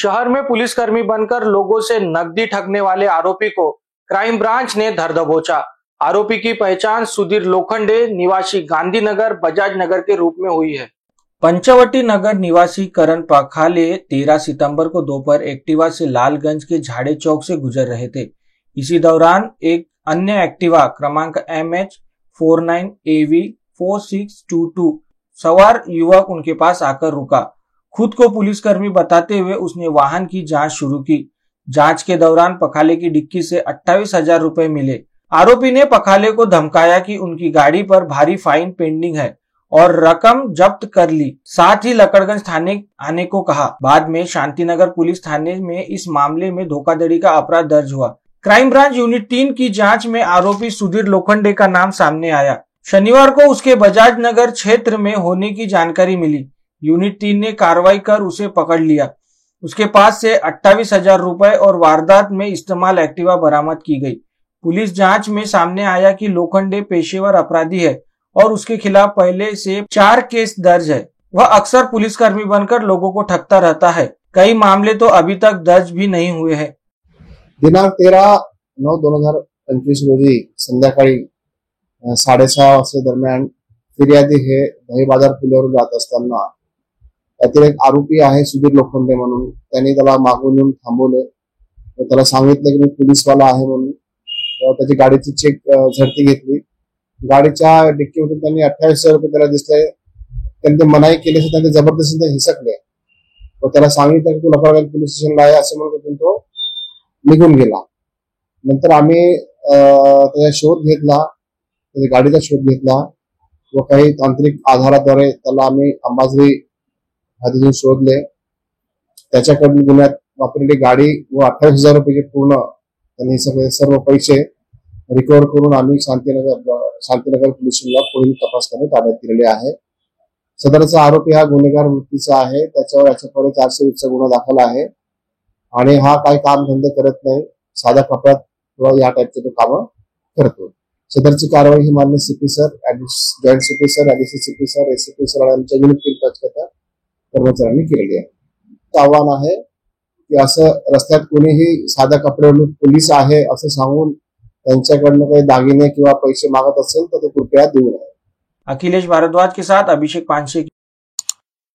शहर में पुलिसकर्मी बनकर लोगों से नकदी ठगने वाले आरोपी को क्राइम ब्रांच ने धर दबोचा। आरोपी की पहचान सुधीर लोखंडे निवासी गांधीनगर बजाज नगर के रूप में हुई है। पंचवटी नगर निवासी करण पखाले 13 सितंबर को दोपहर एक्टिवा से लालगंज के झाड़े चौक से गुजर रहे थे। इसी दौरान एक अन्य एक्टिवा क्रमांक MH49AV4622 सवार युवक उनके पास आकर रुका। खुद को पुलिसकर्मी बताते हुए उसने वाहन की जांच शुरू की। जांच के दौरान पखाले की डिक्की से 28,000 रुपए मिले। आरोपी ने पखाले को धमकाया कि उनकी गाड़ी पर भारी फाइन पेंडिंग है और रकम जब्त कर ली। साथ ही लकड़गंज थाने आने को कहा। बाद में शांतिनगर पुलिस थाने में इस मामले में धोखाधड़ी का अपराध दर्ज हुआ। क्राइम ब्रांच यूनिट 3 की जांच में आरोपी सुधीर लोखंडे का नाम सामने आया। शनिवार को उसके बजाज नगर क्षेत्र में होने की जानकारी मिली। यूनिट 3 ने कार्रवाई कर उसे पकड़ लिया। उसके पास से 28,000 रुपए और वारदात में इस्तेमाल एक्टिवा बरामद की गई। पुलिस जांच में सामने आया कि लोखंडे पेशेवर अपराधी है और उसके खिलाफ पहले से 4 केस दर्ज है। वह अक्सर पुलिसकर्मी बनकर लोगों को ठगता रहता है। कई मामले तो अभी तक दर्ज भी नहीं हुए हैं। दिनांक 13/9/2025 रोजी संध्याकाळी 6:30 वाजता दरम्यान फिर्यादी हे दही बाजार पुलावर जात असताना त्यातील एक आरोपी आहे सुधीर लोखंडे म्हणून, त्यांनी त्याला मागून येऊन थांबवले. त्याला सांगितलं की मी पोलीसवाला आहे म्हणून. त्याची गाडीची झडती घेतली. गाडीच्या डिक्कीमधून त्यांनी 28,000 रुपये त्याला दिसले. त्यांनी ते मनाई केली, त्यांनी जबरदस्तीने हिसकले व त्याला सांगितलं की तू लकड़गंज पोलीस स्टेशनला आहे असं म्हणून तो निघून गेला. नंतर आम्ही त्याचा शोध घेतला, त्याच्या गाडीचा शोध घेतला व काही तांत्रिक आधाराद्वारे त्याला आम्ही अंबाझरी हद्दीतून शोधले. त्याच्याकडून गुन्ह्यात वापरलेली गाडी व 28,000 रुपये पूर्ण त्यांनी सर्व पैसे रिकव्हर करून आम्ही शांतीनगर पोलीस स्टेशनला पुढील तपास करण्यात ताब्यात दिलेले आहे. सदरचा आरोपी हा गुन्हेगार वृत्तीचा आहे. त्याच्यावर याच्यापुढे 420 गुन्हा दाखल आहे आणि हा काही काम धंदे करत नाही. साध्या कपड्यात किंवा या टाईपचे तो काम करतो. सदरची कारवाई ही मान्य CP sir, joint CP sir, additional CP sir, ACP sir यांच्या युनिट 3 पथकाच्या कर्मचाऱ्यांनी केलेली आहे. आव्हान आहे की असं रस्त्यात कोणीही साध्या कपड्यावर पोलीस आहे असं सांगून त्यांच्याकडनं काही दागिने किंवा पैसे मागत असेल तर ते कृपया देऊ नये। अखिलेश भारद्वाज के साथ अभिषेक पांडे।